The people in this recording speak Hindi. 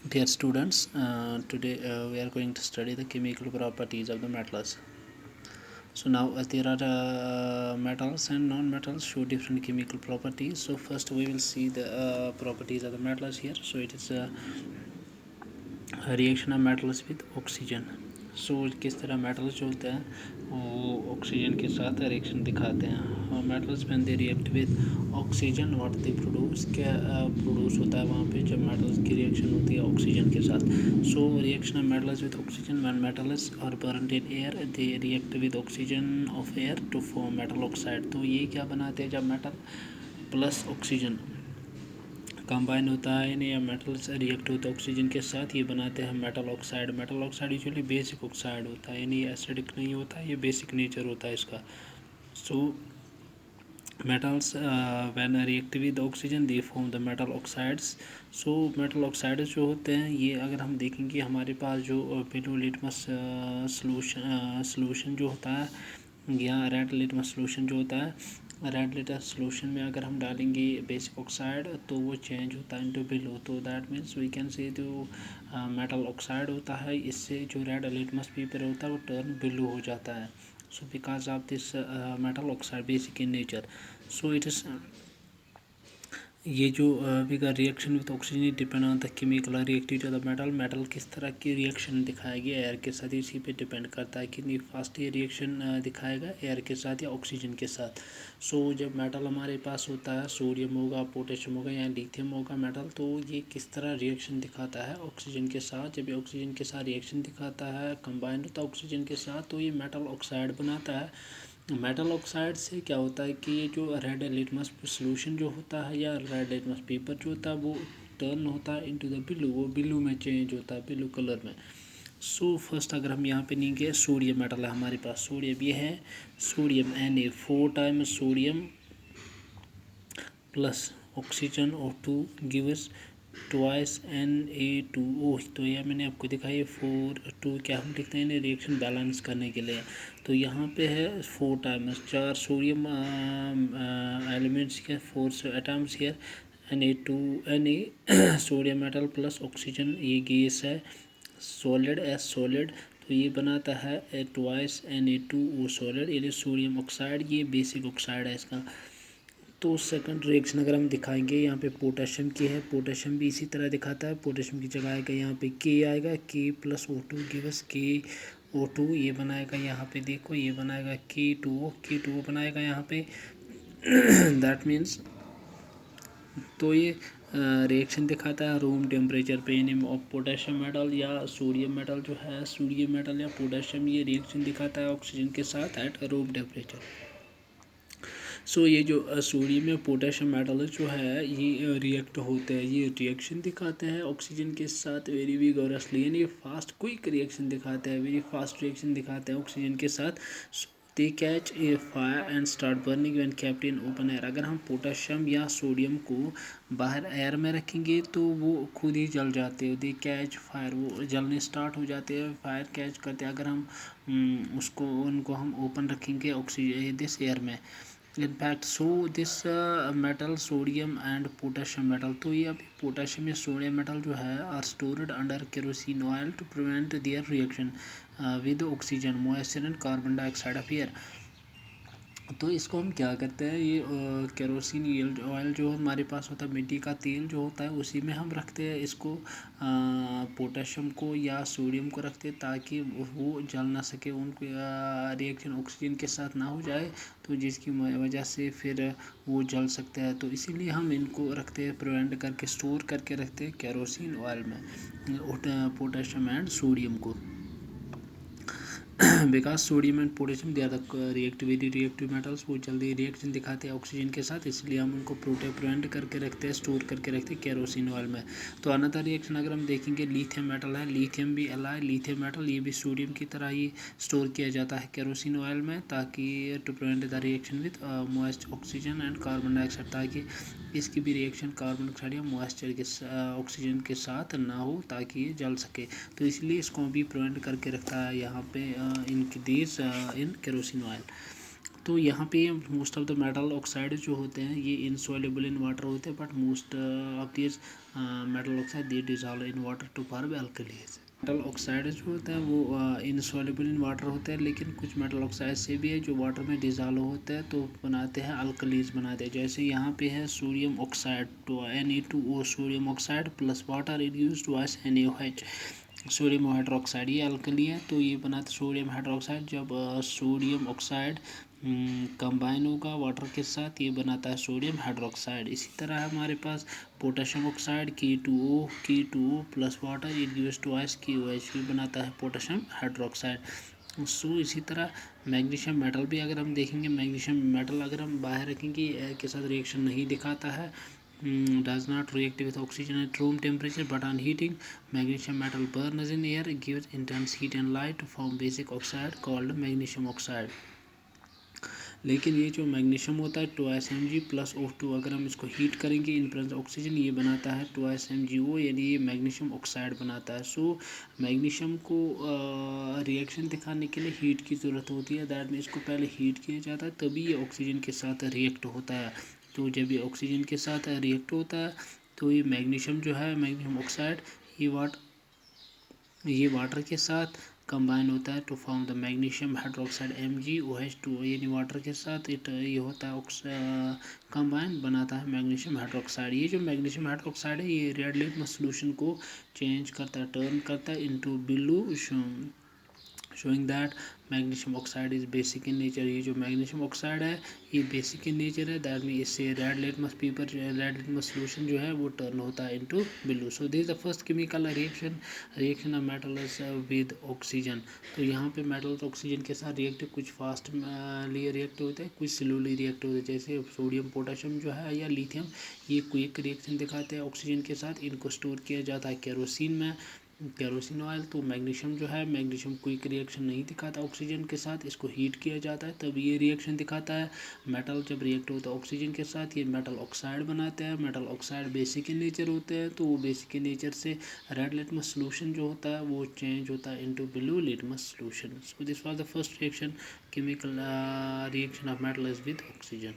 Dear students, today we are going to study the chemical properties of the metals. So now there are metals and non-metals show different chemical properties. So first we will see the properties of the metals here. So it is a reaction of metals with oxygen. सो किस तरह मेटल्स जो होते हैं वो ऑक्सीजन के साथ रिएक्शन दिखाते हैं. Metals when they react with oxygen what they produce क्या प्रोड्यूस होता है वहाँ पे जब मेटल्स की रिएक्शन होती है ऑक्सीजन के साथ. So reaction of metals with oxygen when metals are burned in air they react with oxygen of air to form metal oxide. तो ये क्या बनाते हैं जब मेटल प्लस ऑक्सीजन कंबाइन होता है इन या मेटल्स रिएक्ट होता है ऑक्सीजन के साथ, ये बनाते हैं metal oxide. Metal oxide usually basic oxide होता है, यानी एसिडिक नहीं होता, ये बेसिक नेचर होता है इसका. सो metals when react with oxygen they form the metal oxides. So metal oxides जो होते हैं ये अगर हम देखेंगे हमारे पास जो ब्लू लिटमस सॉल्यूशन जो होता है या रेड लिटमस सॉल्यूशन जो होता है, रेड लिटमस सॉल्यूशन में अगर हम डालेंगे बेसिक ऑक्साइड तो वो चेंज होता है इनटू ब्लू. तो that means we can say जो मेटल ऑक्साइड होता है इससे जो रेड लिटमस पेपर होता है वो टर्न ब्लू हो जाता है. So because of this metal oxide basic in nature, so it is ये जो बिगा reaction with oxygen depend on the chemical reactivity of the metal. Metal किस तरह की रिएक्शन दिखाएगी एयर के साथ, इसी पे डिपेंड करता है कितनी फास्ट ये रिएक्शन दिखाएगा एयर के साथ या ऑक्सीजन के साथ. सो जब मेटल हमारे पास होता है सोडियम होगा, पोटेशियम होगा या लिथियम होगा मेटल, तो ये किस तरह रिएक्शन दिखाता है ऑक्सीजन के साथ. जब ये ऑक्सीजन के साथ रिएक्शन दिखाता है कंबाइंड होता है ऑक्सीजन के साथ तो ये मेटल ऑक्साइड बनाता है. मेटल ऑक्साइड से क्या होता है कि ये जो रेड लिटमस सोल्यूशन जो होता है या रेड लिटमस पेपर जो होता है वो टर्न होता है इनटू द ब्लू, वो ब्लू में चेंज होता है ब्लू कलर में. सो फर्स्ट अगर हम यहाँ पे लेंगे सोडियम मेटल है हमारे पास, सोडियम ये है sodium Na4 time sodium plus oxygen O2 gives twice Na2O. तो यह मैंने आपको दिखाई 4 2 क्या हम लिखते हैं रिएक्शन बैलेंस करने के लिए. तो यहाँ पे है 4 टाइम्स 4 सोडियम एलिमेंट्स के 4 atoms here Na sodium metal plus oxygen ये गैस है सॉलिड एस सॉलिड. तो ये बनाता है ट्वाइस Na2O सॉलिड, ये सोडियम ऑक्साइड, ये बेसिक ऑक्साइड है इसका. तो सेकंड रिएक्शन अगर हम दिखाएंगे यहाँ पे पोटेशियम की है, पोटेशियम भी इसी तरह दिखाता है. पोटेशियम की जगह आएगा यहाँ पे के आएगा, के प्लस O2 गिवस KO2, ये बनाएगा यहाँ पे देखो ये बनाएगा K2O बनाएगा यहाँ पे. दैट मीन्स तो ये रिएक्शन दिखाता है रूम टेम्परेचर पे, यानी पोटेशियम मेटल या सोडियम मेटल जो है सोडियम मेटल या पोटेशियम ये रिएक्शन दिखाता है ऑक्सीजन के साथ एट रूम टेम्परेचर. सो ये जो सोडियम या पोटेशियम मेटल जो है ये रिएक्ट होते हैं, ये रिएक्शन दिखाते हैं ऑक्सीजन के साथ वेरी विगोरसली, यानी फास्ट क्विक रिएक्शन दिखाते हैं, वेरी फास्ट रिएक्शन दिखाते हैं ऑक्सीजन के साथ. They catch a fire and start burning when kept in open air. अगर हम पोटेशियम या सोडियम को बाहर एयर में रखेंगे तो वो खुद ही जल जाते हैं. दे कैच फायर, वो जलने स्टार्ट हो जाते हैं, फायर कैच करते हैं. अगर हम उसको उनको हम ओपन रखेंगे ऑक्सीजन दिस एयर में. in fact so this metal sodium and potassium metal, तो ये अभी पोटेशियम या सोडियम मेटल जो है are stored under kerosene oil to prevent their reaction with oxygen moisture and carbon dioxide of air. तो इसको हम क्या करते हैं ये केरोसिन ऑयल जो हमारे पास होता है मिट्टी का तेल जो होता है उसी में हम रखते हैं इसको, पोटेशियम को या सोडियम को रखते हैं ताकि वो जल ना सके, उनको रिएक्शन ऑक्सीजन के साथ ना हो जाए तो जिसकी वजह से फिर वो जल सकते हैं. तो इसीलिए हम इनको रखते हैं प्रिवेंट करके स्टोर करके रखते हैं केरोसिन ऑयल में पोटेशियम एंड सोडियम को. Because sodium and potassium they are the reactive metals, वो जल्दी रिएक्शन दिखाते हैं ऑक्सीजन के साथ, इसलिए हम उनको प्रिवेंट करके रखते हैं स्टोर करके रखते हैं केरोसिन ऑयल में. तो अनदर रिएक्शन अगर हम देखेंगे लिथियम मेटल है, लिथियम भी एलाय लिथियम मेटल, ये भी सोडियम की तरह ही स्टोर किया जाता है केरोसिन ऑयल में ताकि to prevent the reaction with moist oxygen and carbon dioxide, ताकि इसकी भी रिएक्शन कार्बन डाइऑक्साइड या मॉइस्चर के ऑक्सीजन के साथ ना हो ताकि ये जल सके. तो इसलिए इसको भी प्रिवेंट करके रखता है यहाँ पे in this in kerosene oil. तो यहाँ पे most of the metal oxide जो होते हैं ये इनसॉल्युबल इन वाटर होते हैं, but most of this metal oxide they dissolve in water to form alkalis. Metal oxide जो होता है वो इनसॉल्युबल इन वाटर होता है, लेकिन कुछ मेटल ऑक्साइड से भी है जो वाटर में डिजॉल्व होता है तो बनाते हैं अल्कलीज बनाते हैं। जैसे यहाँ पे है सोडियम ऑक्साइड, तो Na2O sodium oxide plus water reduced to NaOH sodium hydroxide, ये अल्कली है तो ये बनाते सोडियम हाइड्रोक्साइड। जब सोडियम ऑक्साइड कंबाइन होगा वाटर के साथ ये बनाता है सोडियम हाइड्रोक्साइड। इसी तरह हमारे पास potassium oxide K2O plus water it gives two ice KOH भी बनाता है पोटेशियम हाइड्रोक्साइड। सो इसी तरह मैग्नीशियम मेटल भी अगर हम देखेंगे, मैग्नीशियम मेटल अगर हम बाहर रखेंगे एयर के साथ रिएक्शन नहीं दिखाता है, does not react with oxygen at room temperature, but on heating magnesium metal burns in air, gives intense heat and light to form basic oxide called magnesium oxide। लेकिन ये जो मैग्नीशियम होता है 2SMg प्लस O2, अगर हम इसको हीट करेंगे इन प्रेजेंस ऑक्सीजन ये बनाता है 2SMgO, यानी ये मैग्नीशियम ऑक्साइड बनाता है। सो मैग्नीशियम को रिएक्शन दिखाने के लिए हीट की ज़रूरत होती है, दैट में इसको पहले हीट किया जाता है तभी ये ऑक्सीजन के साथ रिएक्ट होता है। तो जब ये ऑक्सीजन के साथ रिएक्ट होता है तो ये मैग्नीशियम जो है मैग्नीशियम ऑक्साइड ये वाटर के साथ कंबाइन होता है to form the magnesium hydroxide MgOH2, यानी वाटर के साथ ये होता है कंबाइन बनाता है मैग्नीशियम हाइड्रोक्साइड। ये जो मैग्नीशियम हाइड्रोक्साइड है ये रेड लिटमस सॉल्यूशन को चेंज करता है, टर्न करता है into blue, showing that magnesium oxide is basic in nature. ये जो मैग्नीशियम ऑक्साइड है ये बेसिक इन नेचर है, दैट मीन इससे रेड लिटमस सॉल्यूशन जो है वो टर्न होता है into blue. So this the first chemical reaction of metals with oxygen. तो यहाँ पे मेटल्स ऑक्सीजन के साथ कुछ फास्ट लिए रिएक्ट होते हैं, कुछ स्लोली रिएक्ट होते हैं। जैसे सोडियम पोटेशियम जो है या लिथियम ये क्विक रिएक्शन दिखाते हैं ऑक्सीजन के साथ, इनको स्टोर किया जाता है केरोसिन ऑयल। तो मैग्नीशियम जो है मैग्नीशियम क्विक रिएक्शन नहीं दिखाता ऑक्सीजन के साथ, इसको हीट किया जाता है तब ये रिएक्शन दिखाता है। मेटल जब रिएक्ट होता है ऑक्सीजन के साथ ये मेटल ऑक्साइड बनाते हैं। Metal oxide basic in nature होते हैं, तो वो बेसिक इन नेचर से रेड लिटमस सोल्यूशन जो होता है वो चेंज होता है into blue litmus solution. So this was the first reaction chemical reaction of metals with oxygen.